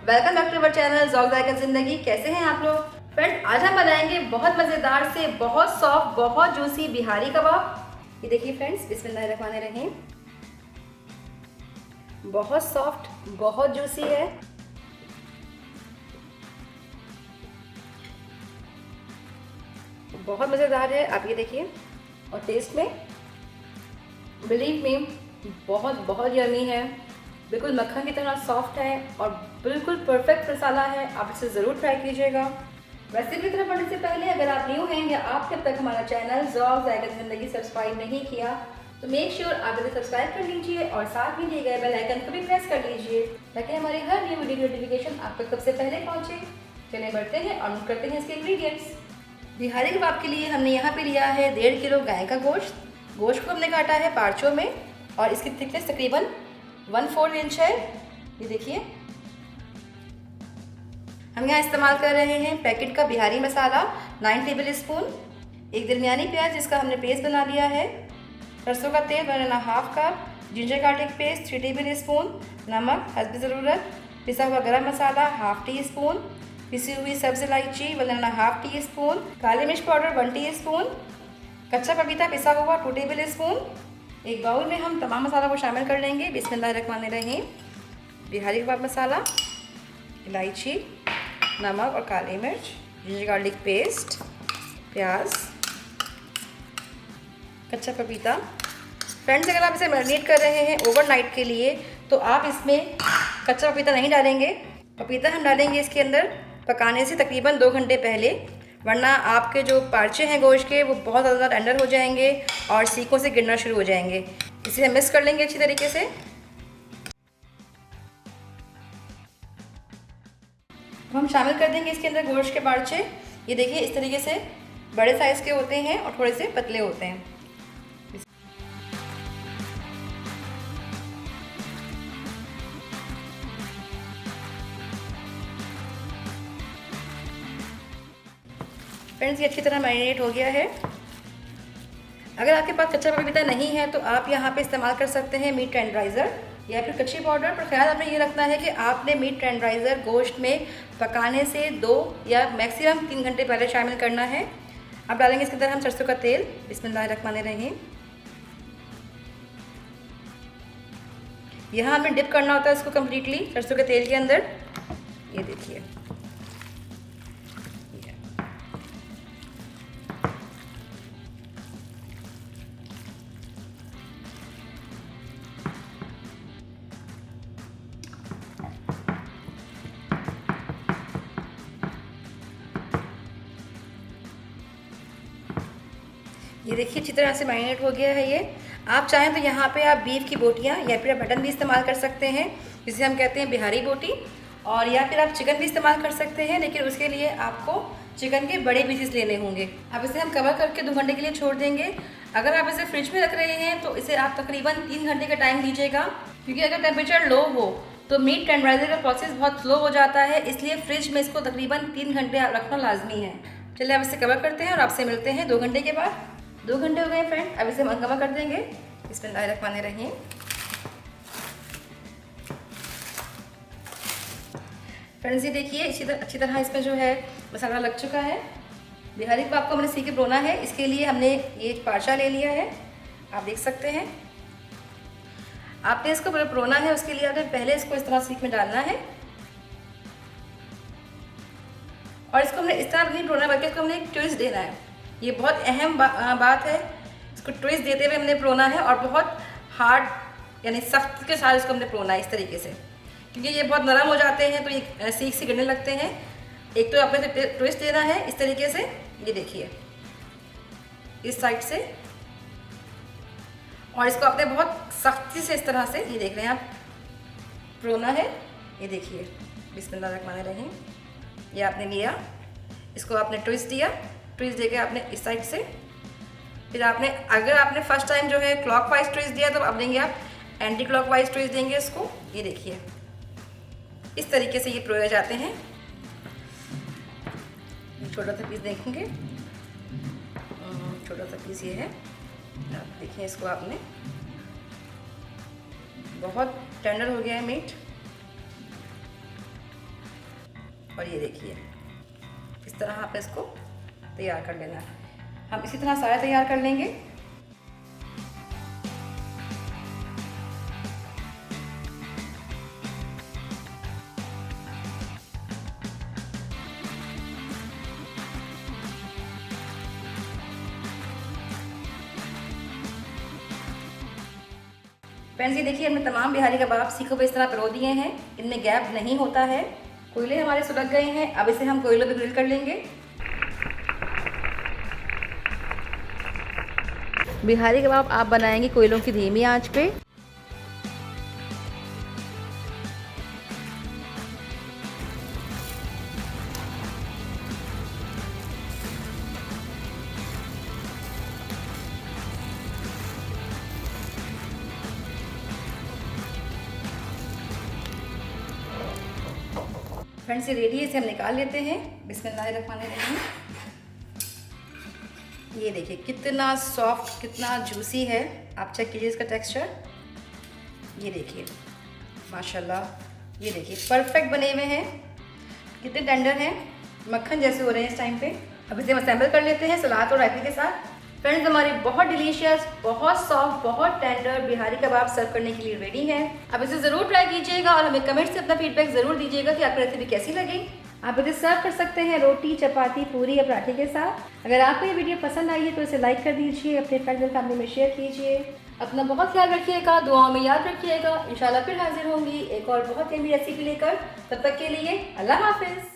Welcome back to our channel Zauq Zaiqa Zindagi. कैसे हैं आप लोग फ्रेंड? आज हम बनाएंगे बहुत मज़ेदार से बहुत सॉफ्ट बहुत जूसी बिहारी कबाब। ये देखिए फ्रेंड्स, बिस्मिल्लाहिर्रहमानिर्रहीम। बहुत सॉफ्ट बहुत जूसी है। बहुत मज़ेदार है, आप ये देखिए। और टेस्ट में बिलीव मी बहुत बहुत यमी है, बिल्कुल मक्खन की तरह सॉफ्ट है और बिल्कुल परफेक्ट मसाला है। आप इसे ज़रूर ट्राई कीजिएगा। रेसिपी की तरफ बढ़ने से पहले अगर आप न्यू हैं या आपने अब तक हमारा चैनल ज़ौक़ ज़ायक़ा ज़िंदगी सब्सक्राइब नहीं किया तो मेक श्योर आप इसे सब्सक्राइब कर लीजिए और साथ में दिए गए बेल आइकन को भी प्रेस कर लीजिए ताकि हमारी हर न्यू वीडियो नोटिफिकेशन आप तक सबसे पहले पहुँचे। चलिए बढ़ते हैं और नोट करते हैं इसके इंग्रेडिएंट्स। बिहारी कबाब के लिए हमने यहाँ पे लिया है 1.5 किलो गाय का गोश्त। गोश्त को हमने काटा है पार्चों में और इसकी थिकनेस तकरीबन 1/4 इंच है। ये देखिए, हम यहाँ इस्तेमाल कर रहे हैं पैकेट का बिहारी मसाला 9 टेबल स्पून, एक दरमियानी प्याज जिसका हमने पेस्ट बना लिया है, सरसों का तेल 1.5 cup, ginger garlic paste 3 table spoon, नमक हस्ब ज़रूरत, पिसा हुआ गरम मसाला 1/2 टी स्पून, पिसी हुई सब्ज़ इलायची 1.5 टी स्पून, काली मिर्च पाउडर 1 टी स्पून, कच्चा पपीता पिसा हुआ 2 टेबल स्पून। एक बाउल में हम तमाम मसालों को शामिल कर लेंगे। बिस्मिल्लाहिर्रहमानिर्रहीम। बिहारी कबाब मसाला, इलायची, नमक और काली मिर्च, जिंजर गार्लिक पेस्ट, प्याज, कच्चा पपीता। फ्रेंड्स, अगर आप इसे मैरिनेट कर रहे हैं ओवरनाइट के लिए तो आप इसमें कच्चा पपीता नहीं डालेंगे। पपीता हम डालेंगे इसके अंदर पकाने से तकरीबन 2 घंटे पहले, वरना आपके जो पार्चे हैं गोश्त के वो बहुत ज़्यादा टेंडर हो जाएंगे और सीखों से गिरना शुरू हो जाएंगे। इसे हम मिक्स कर लेंगे अच्छी तरीके से। हम शामिल कर देंगे इसके अंदर गोश्त के पार्चे। ये देखिए, इस तरीके से बड़े साइज़ के होते हैं और थोड़े से पतले होते हैं। फ्रेंड्स, ये अच्छी तरह मैरिनेट हो गया है। अगर आपके पास कच्चा पपीता नहीं है तो आप यहाँ पे इस्तेमाल कर सकते हैं मीट टेंडराइज़र या फिर कच्ची पाउडर। पर ख्याल आपने ये रखना है कि आपने मीट टेंडराइज़र गोश्त में पकाने से 2 या मैक्सिमम 3 घंटे पहले शामिल करना है। अब डालेंगे इसके अंदर हम सरसों का तेल। बिस्मिल्लाहिर्रहमानिर्रहीम। यहाँ हमें डिप करना होता है इसको कम्प्लीटली सरसों के तेल के अंदर। ये देखिए, ये देखिए अच्छी तरह से मैरिनेट हो गया है ये। आप चाहें तो यहाँ पे आप बीफ की बोटियाँ या फिर आप मटन भी इस्तेमाल कर सकते हैं, जिसे हम कहते हैं बिहारी बोटी, और या फिर आप चिकन भी इस्तेमाल कर सकते हैं, लेकिन उसके लिए आपको चिकन के बड़े पीसेस लेने होंगे। अब इसे हम कवर करके 2 घंटे के लिए छोड़ देंगे। अगर आप इसे फ्रिज में रख रहे हैं तो इसे आप तकरीबन 3 घंटे का टाइम दीजिएगा, क्योंकि अगर टेम्परेचर लो हो तो मीट टेंडराइज़र का प्रोसेस बहुत स्लो हो जाता है, इसलिए फ्रिज में इसको तकरीबन 3 घंटे रखना लाजमी है। चलिए अब इसे कवर करते हैं और आपसे मिलते हैं 2 घंटे के बाद। 2 घंटे हो गए फ्रेंड, अब इसे हम कवर कर देंगे। बिस्मिल्लाहिर्रहमानिर्रहीम। फ्रेंड्स, ये देखिए अच्छी तरह इसमें जो है मसाला लग चुका है। बिहारी कबाब को हमने सीख के प्रोना है, इसके लिए हमने ये पार्चा ले लिया है, आप देख सकते हैं। आपने इसको प्रोना है, उसके लिए आपने पहले इसको इस तरह सीख में डालना है और इसको हमने इस तरह नहीं प्रोना बल्कि इसको हमने एक ट्विस्ट देना है। ये बहुत अहम बात है। इसको ट्विस्ट देते हुए हमने प्रोना है और बहुत हार्ड यानी सख्त के साथ इसको हमने प्रोना है इस तरीके से, क्योंकि ये बहुत नरम हो जाते हैं तो ये सीख से गिरने लगते हैं। एक तो आपने ट्विस्ट देना है इस तरीके से, ये देखिए इस साइड से, और इसको आपने बहुत सख्ती से इस तरह से, ये देख रहे हैं आप, प्रोना है। ये देखिए बिस्मिल्लाहिर्रहमानिर्रहीम। ये आपने लिया, इसको आपने ट्विस्ट दिया, ट्विस्ट देके आपने इस साइड से, फिर आपने अगर आपने फर्स्ट टाइम जो है क्लॉकवाइज ट्विस्ट दिया तो अब देंगे आप एंटी क्लॉकवाइज ट्विस्ट देंगे इसको। ये देखिए इस तरीके से ये प्रोए जाते हैं। छोटा सा पीस देखेंगे, छोटा सा पीस ये है, आप देखिए इसको आपने, बहुत टेंडर हो गया है मीट। और ये देखिए इस तरह आप इसको तैयार कर लेना है। हम इसी तरह सारे तैयार कर लेंगे। फ्रेंड्स, ये देखिए हमने तमाम बिहारी कबाब सीखों पे इस तरह परो दिए हैं। इनमें गैप नहीं होता है। कोयले हमारे सुलग गए हैं। अब इसे हम कोयलों पे ग्रिल कर लेंगे। बिहारी कबाब आप बनाएंगे कोयलों की धीमी आंच पे। फ्रेंड्स, ये रेडी है, इसे हम निकाल लेते हैं। बिस्मिल्लाहिर्रहमानिर्रहीम। ये देखिए कितना सॉफ्ट, कितना जूसी है। आप चेक कीजिए इसका टेक्सचर। ये देखिए माशाल्लाह, ये देखिए परफेक्ट बने हुए हैं। कितने टेंडर हैं, मक्खन जैसे हो रहे हैं इस टाइम पे। अब इसे हम असेंबल कर लेते हैं सलाद और रायते के साथ। फ्रेंड्स, हमारी बहुत डिलीशियस, बहुत सॉफ्ट, बहुत टेंडर बिहारी कबाब सर्व करने के लिए रेडी है। अब इसे ज़रूर ट्राई कीजिएगा और हमें कमेंट से अपना फीडबैक ज़रूर दीजिएगा कि आपको रेसिपी कैसी लगी। आप इसे सर्व कर सकते हैं रोटी, चपाती, पूरी या पराठे के साथ। अगर आपको ये वीडियो पसंद आई है तो इसे लाइक कर दीजिए, अपने फ्रेंड्स एंड फैमिली में शेयर कीजिए। अपना बहुत ख्याल रखिएगा, दुआओं में याद रखिएगा। इंशाल्लाह फिर हाजिर होंगी एक और बहुत लंबी रेसिपी लेकर। तब तक के लिए अल्लाह हाफिज़।